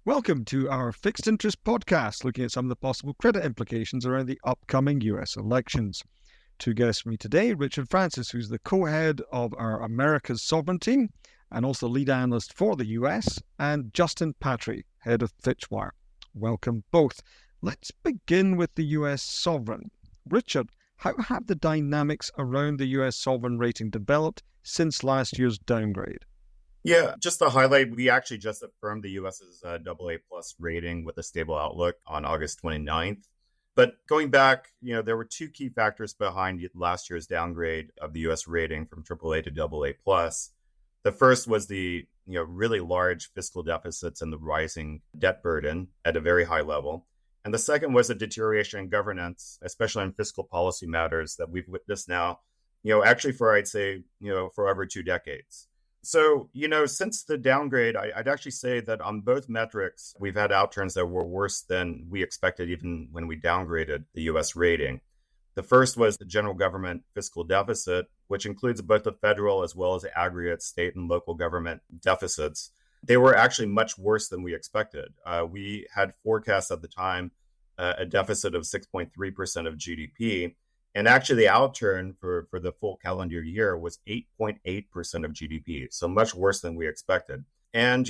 Welcome to our fixed interest podcast, looking at some of the possible credit implications around the upcoming US elections. Two guests with me today, Richard Francis, who's the co-head of our America's Sovereign team and also lead analyst for the US, and Justin Patrie, head of Fitchwire. Welcome both. Let's begin with the US sovereign. Richard, how have the dynamics around the US sovereign rating developed since last year's downgrade? Yeah, just to highlight, we actually just affirmed the US's AA plus rating with a stable outlook on August 29th. But going back, there were two key factors behind last year's downgrade of the US rating from AAA to AA plus. The first was the really large fiscal deficits and the rising debt burden at a very high level. And the second was a deterioration in governance, especially in fiscal policy matters that we've witnessed now, actually for, I'd say, for over 2 decades. So, since the downgrade, I'd actually say that on both metrics, we've had outturns that were worse than we expected even when we downgraded the US rating. The first was the general government fiscal deficit, which includes both the federal as well as the aggregate state and local government deficits. They were actually much worse than we expected. We had forecast at the time a deficit of 6.3% of GDP. And actually, the outturn for the full calendar year was 8.8% of GDP, so much worse than we expected. And,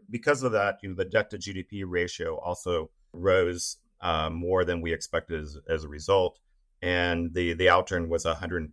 because of that, the debt to GDP ratio also rose more than we expected as a result. And the outturn was 114%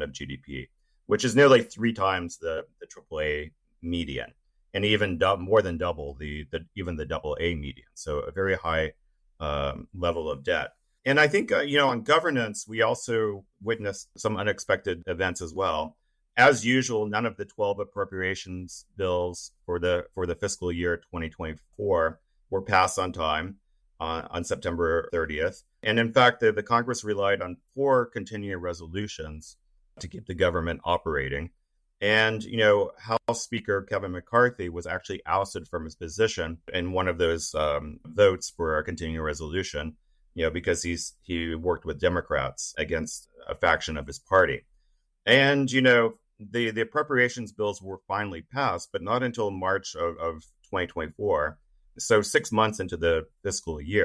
of GDP, which is nearly 3 times the AAA median, and even more than double even the AA median. So a very high level of debt. And I think, on governance, we also witnessed some unexpected events as well. As usual, none of the 12 appropriations bills for the fiscal year 2024 were passed on time on September 30th. And in fact, the Congress relied on 4 continuing resolutions to keep the government operating. And, House Speaker Kevin McCarthy was actually ousted from his position in one of those votes for a continuing resolution. Because he worked with Democrats against a faction of his party. And, the appropriations bills were finally passed, but not until March of 2024. So 6 months into the fiscal year,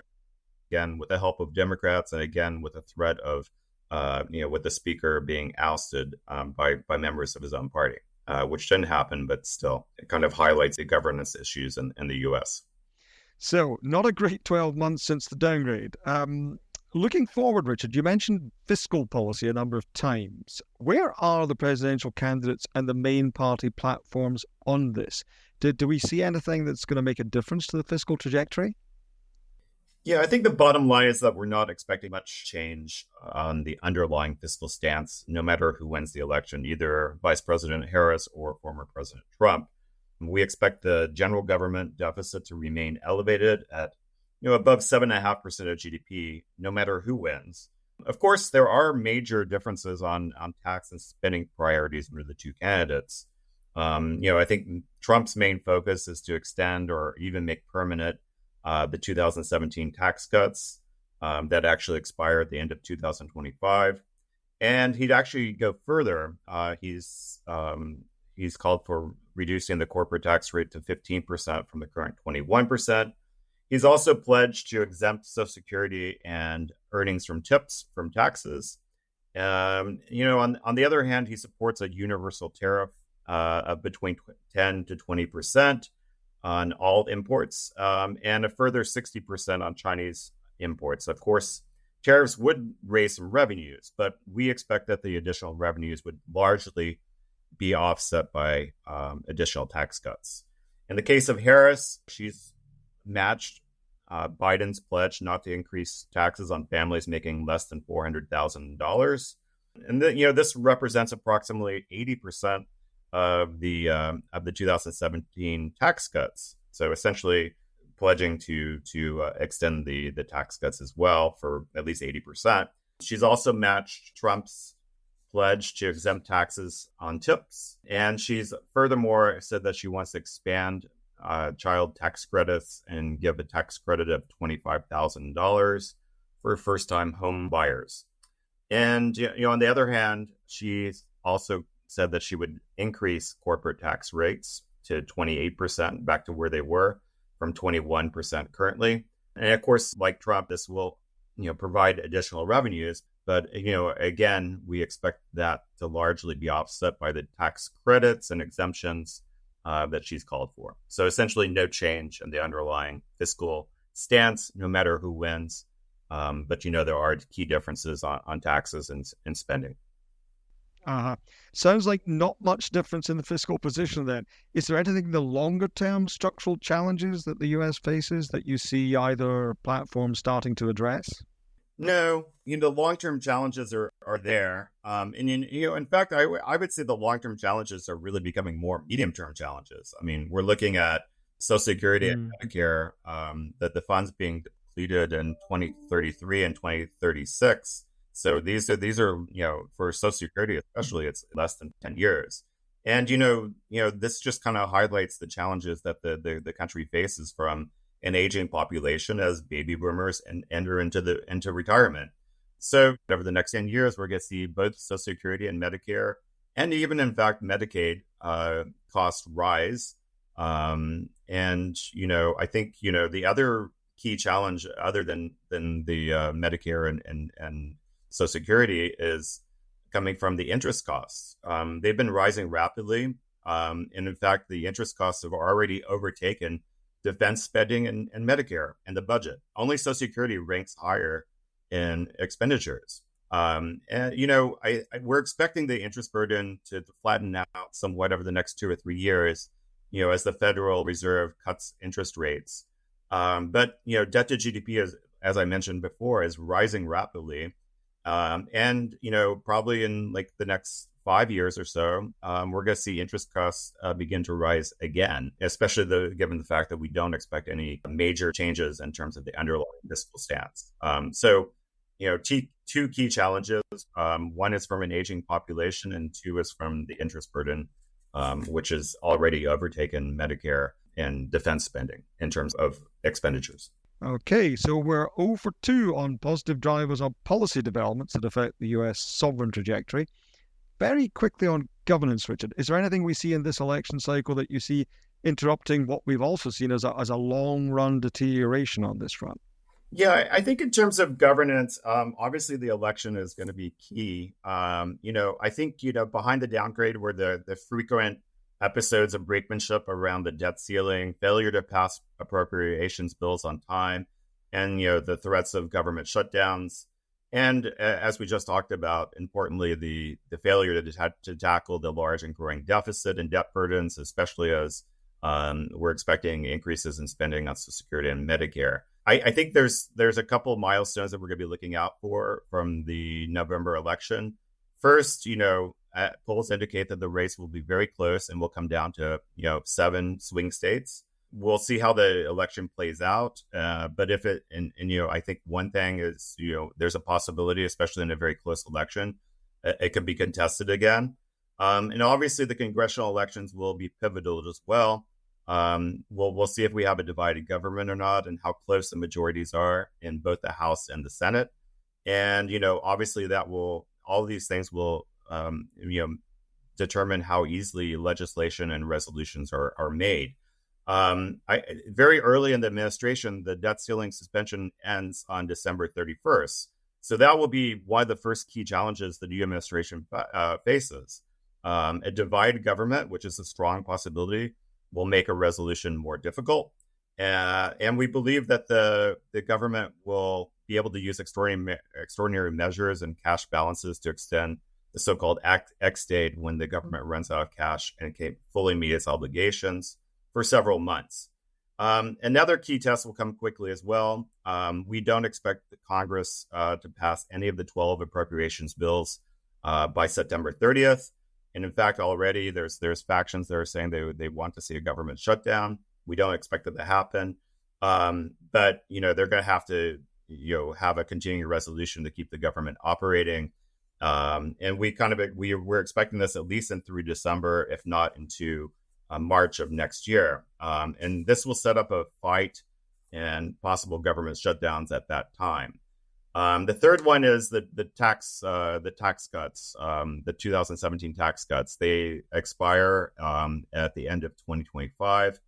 again, with the help of Democrats and again, with the threat of, with the speaker being ousted by members of his own party, which didn't happen, but still it kind of highlights the governance issues in the U.S. So, not a great 12 months since the downgrade. Looking forward, Richard, you mentioned fiscal policy a number of times. Where are the presidential candidates and the main party platforms on this? Do we see anything that's going to make a difference to the fiscal trajectory? Yeah, I think the bottom line is that we're not expecting much change on the underlying fiscal stance, no matter who wins the election, either Vice President Harris or former President Trump. We expect the general government deficit to remain elevated at, above 7.5% of GDP, no matter who wins. Of course, there are major differences on tax and spending priorities under the two candidates. I think Trump's main focus is to extend or even make permanent the 2017 tax cuts that actually expire at the end of 2025. And he'd actually go further. He's called for reducing the corporate tax rate to 15% from the current 21%. He's also pledged to exempt Social Security and earnings from tips from taxes. On the other hand, he supports a universal tariff of between 10 to 20% on all imports and a further 60% on Chinese imports. Of course, tariffs would raise some revenues, but we expect that the additional revenues would largely be offset by additional tax cuts. In the case of Harris, she's matched Biden's pledge not to increase taxes on families making less than $400,000. And this represents approximately 80% of the 2017 tax cuts. So essentially pledging to extend the tax cuts as well for at least 80%. She's also matched Trump's pledge to exempt taxes on tips. And she's furthermore said that she wants to expand child tax credits and give a tax credit of $25,000 for first-time home buyers. And on the other hand, she also said that she would increase corporate tax rates to 28%, back to where they were, from 21% currently. And of course, like Trump, this will, provide additional revenues. But, again, we expect that to largely be offset by the tax credits and exemptions that she's called for. So essentially no change in the underlying fiscal stance, no matter who wins. But, there are key differences on taxes and spending. Uh-huh. Sounds like not much difference in the fiscal position then. Is there anything in the longer term structural challenges that the US faces that you see either platform starting to address? No, long-term challenges are there. In fact, I would say the long-term challenges are really becoming more medium-term challenges. I mean, we're looking at Social Security and Medicare, that the funds being depleted in 2033 and 2036. So these are for Social Security especially, it's less than 10 years. And this just kind of highlights the challenges that the country faces from an aging population as baby boomers and enter into retirement. So over the next 10 years, we're going to see both Social Security and Medicare, and even in fact Medicaid costs rise. And I think the other key challenge, other than the Medicare and Social Security, is coming from the interest costs. They've been rising rapidly, and in fact, the interest costs have already overtaken defense spending and Medicare and the budget. Only Social Security ranks higher in expenditures. And we're expecting the interest burden to flatten out somewhat over the next 2 or 3 years, as the Federal Reserve cuts interest rates. But debt to GDP, as I mentioned before, is rising rapidly. And probably in like the next 5 years or so, we're going to see interest costs begin to rise again, especially given the fact that we don't expect any major changes in terms of the underlying fiscal stance. So, two key challenges. One is from an aging population, and two is from the interest burden, which has already overtaken Medicare and defense spending in terms of expenditures. Okay, so we're 0 for 2 on positive drivers on policy developments that affect the US sovereign trajectory. Very quickly on governance, Richard, is there anything we see in this election cycle that you see interrupting what we've also seen as a long-run deterioration on this front? Yeah, I think in terms of governance, obviously the election is going to be key. I think, behind the downgrade were the frequent episodes of brinkmanship around the debt ceiling, failure to pass appropriations bills on time, and, the threats of government shutdowns. And as we just talked about, importantly, the failure to tackle the large and growing deficit and debt burdens, especially as we're expecting increases in spending on Social Security and Medicare. I think there's a couple of milestones that we're going to be looking out for from the November election. First, polls indicate that the race will be very close and will come down to 7 swing states. We'll see how the election plays out. But if it, and I think one thing is, there's a possibility, especially in a very close election, it could be contested again. And obviously the congressional elections will be pivotal as well. We'll see if we have a divided government or not, and how close the majorities are in both the House and the Senate. And, obviously all of these things will, determine how easily legislation and resolutions are made. Very early in the administration, the debt ceiling suspension ends on December 31st. So that will be one of the first key challenges the new administration faces. A divided government, which is a strong possibility, will make a resolution more difficult. And we believe that the government will be able to use extraordinary measures and cash balances to extend the so-called X date, when the government runs out of cash and can't fully meet its obligations, for several months. Another key test will come quickly as well. We don't expect the Congress to pass any of the 12 appropriations bills by September 30th. And in fact, already there's factions that are saying they want to see a government shutdown. We don't expect it to happen. But, they're going to have to, have a continuing resolution to keep the government operating. And we're expecting this at least through December, if not into March of next year. And this will set up a fight and possible government shutdowns at that time. The third one is the tax cuts, the 2017 tax cuts. They expire at the end of 2025.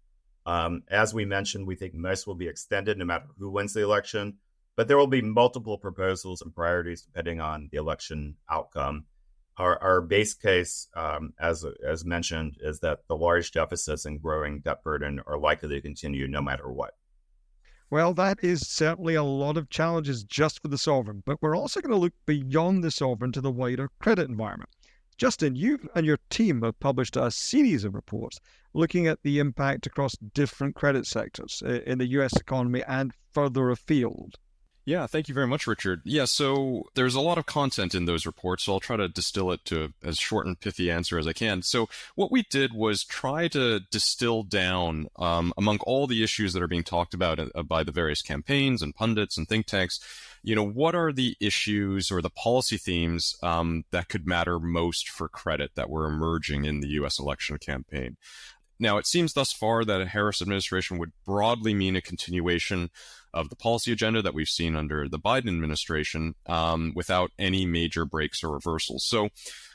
As we mentioned, we think most will be extended no matter who wins the election, but there will be multiple proposals and priorities depending on the election outcome. Our base case, as mentioned, is that the large deficits and growing debt burden are likely to continue no matter what. Well, that is certainly a lot of challenges just for the sovereign, but we're also going to look beyond the sovereign to the wider credit environment. Justin, you and your team have published a series of reports looking at the impact across different credit sectors in the US economy and further afield. Yeah, thank you very much, Richard. Yeah, so there's a lot of content in those reports, so I'll try to distill it to as short and pithy answer as I can. So what we did was try to distill down among all the issues that are being talked about by the various campaigns and pundits and think tanks, what are the issues or the policy themes that could matter most for credit that were emerging in the U.S. election campaign. Now, it seems thus far that a Harris administration would broadly mean a continuation of the policy agenda that we've seen under the Biden administration without any major breaks or reversals. So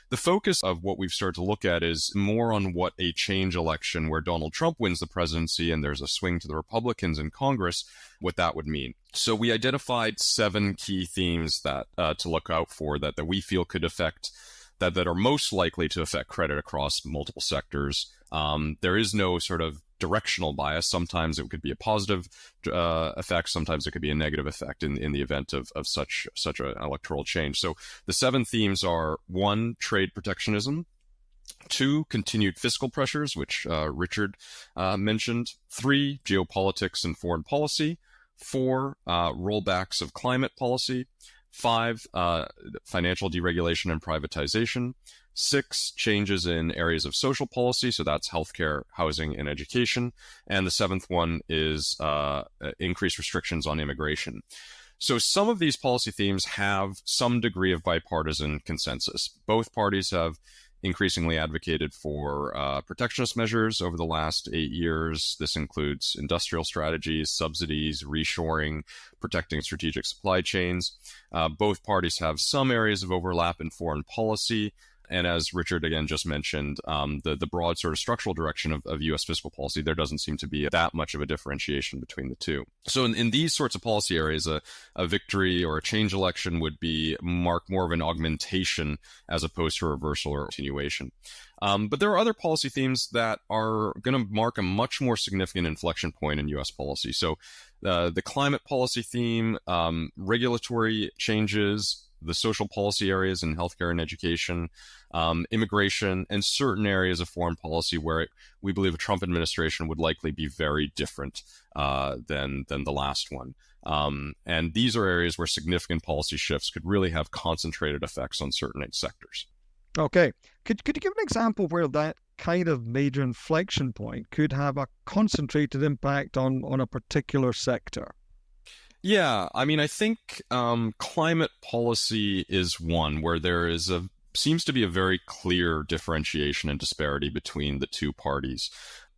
the focus of what we've started to look at is more on what a change election where Donald Trump wins the presidency and there's a swing to the Republicans in Congress, what that would mean. So we identified 7 key themes that to look out for that we feel could affect that are most likely to affect credit across multiple sectors. There is no sort of directional bias. Sometimes it could be a positive effect. Sometimes it could be a negative effect in the event of such an electoral change. So the 7 themes are: 1, trade protectionism; 2, continued fiscal pressures, which Richard mentioned; 3, geopolitics and foreign policy; 4, rollbacks of climate policy; 5, financial deregulation and privatization; 6, changes in areas of social policy, so that's healthcare, housing, and education; and the 7th one is increased restrictions on immigration. So some of these policy themes have some degree of bipartisan consensus. Both parties have increasingly advocated for protectionist measures over the last 8 years. This includes industrial strategies, subsidies, reshoring, protecting strategic supply chains. Both parties have some areas of overlap in foreign policy. And as Richard again just mentioned, the broad sort of structural direction of U.S. fiscal policy, there doesn't seem to be that much of a differentiation between the two. So in these sorts of policy areas, a victory or a change election would mark more of an augmentation as opposed to a reversal or continuation. But there are other policy themes that are going to mark a much more significant inflection point in U.S. policy. So the climate policy theme, regulatory changes, the social policy areas in healthcare and education, immigration, and certain areas of foreign policy where we believe a Trump administration would likely be very different than the last one. And these are areas where significant policy shifts could really have concentrated effects on certain sectors. Okay. Could you give an example where that kind of major inflection point could have a concentrated impact on a particular sector? Yeah, I mean, I think climate policy is one where there seems to be a very clear differentiation and disparity between the two parties.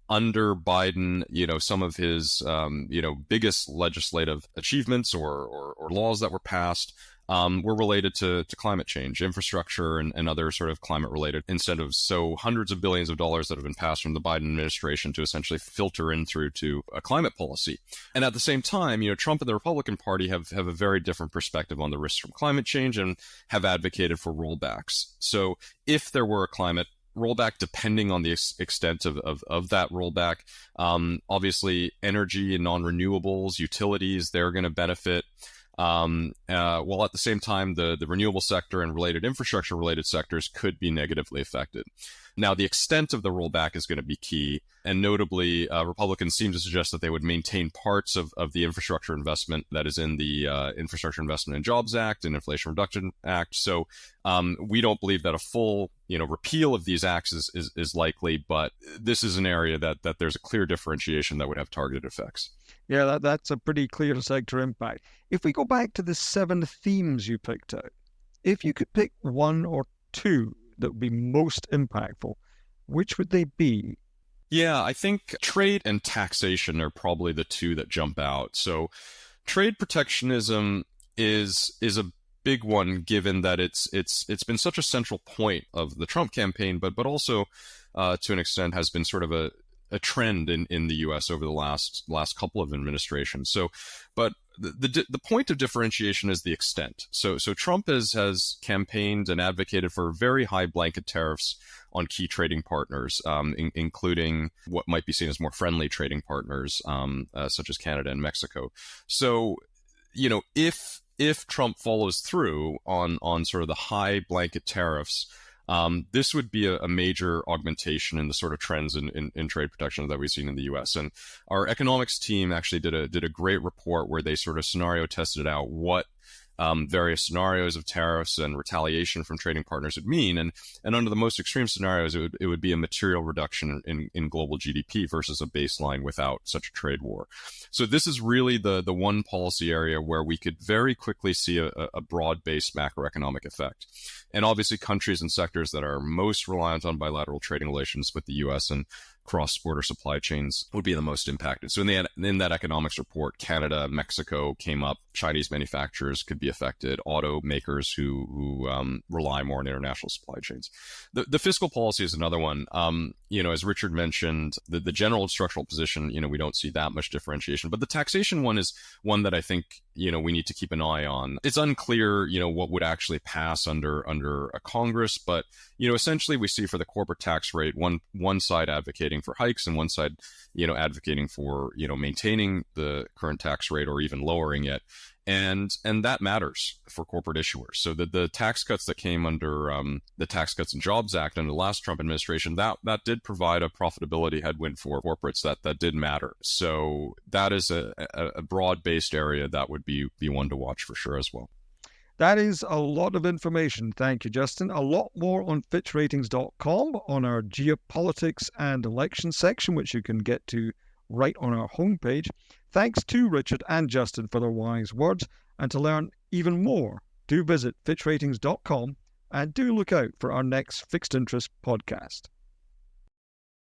Under Biden, some of his, biggest legislative achievements or laws that were passed were related to climate change, infrastructure, and other sort of climate-related incentives. So hundreds of billions of dollars that have been passed from the Biden administration to essentially filter in through to a climate policy. And at the same time, Trump and the Republican Party have a very different perspective on the risks from climate change and have advocated for rollbacks. So if there were a climate rollback, depending on the extent of that rollback, obviously energy and non-renewables, utilities, they're going to benefit. While at the same time, the renewable sector and related infrastructure related sectors could be negatively affected. Now, the extent of the rollback is going to be key, and notably, Republicans seem to suggest that they would maintain parts of the infrastructure investment that is in the Infrastructure Investment and Jobs Act and Inflation Reduction Act. So we don't believe that a full repeal of these acts is likely, but this is an area that there's a clear differentiation that would have targeted effects. Yeah, that's a pretty clear sector impact. If we go back to the 7 themes you picked out, if you could pick 1 or 2 that would be most impactful, which would they be? Yeah, I think trade and taxation are probably the 2 that jump out. So trade protectionism is a big one, given that it's been such a central point of the Trump campaign, but also to an extent has been sort of a a trend in the U.S. over the last couple of administrations. So, but the point of differentiation is the extent. So Trump has campaigned and advocated for very high blanket tariffs on key trading partners, including what might be seen as more friendly trading partners, such as Canada and Mexico. So, if Trump follows through on sort of the high blanket tariffs, this would be a major augmentation in the sort of trends in trade protection that we've seen in the U.S. And our economics team actually did a great report where they sort of scenario tested out what various scenarios of tariffs and retaliation from trading partners would mean. And under the most extreme scenarios, it would be a material reduction in global GDP versus a baseline without such a trade war. So this is really the one policy area where we could very quickly see a broad-based macroeconomic effect. And obviously countries and sectors that are most reliant on bilateral trading relations with the U.S. and cross-border supply chains would be the most impacted. So in that economics report, Canada, Mexico came up. Chinese manufacturers could be affected. Automakers who rely more on international supply chains. The fiscal policy is another one. As Richard mentioned, the general structural position, we don't see that much differentiation. But the taxation one is one that I think we need to keep an eye on. It's unclear, what would actually pass under a Congress, but essentially we see for the corporate tax rate, one side advocating for hikes and one side, advocating for maintaining the current tax rate or even lowering it. And that matters for corporate issuers. So the tax cuts that came under the Tax Cuts and Jobs Act under the last Trump administration, that did provide a profitability headwind for corporates that did matter. So that is a broad-based area that would be one to watch for sure as well. That is a lot of information. Thank you, Justin. A lot more on fitchratings.com on our geopolitics and election section, which you can get to right on our homepage. Thanks to Richard and Justin for their wise words. And to learn even more, do visit fitchratings.com and do look out for our next Fixed Interest podcast.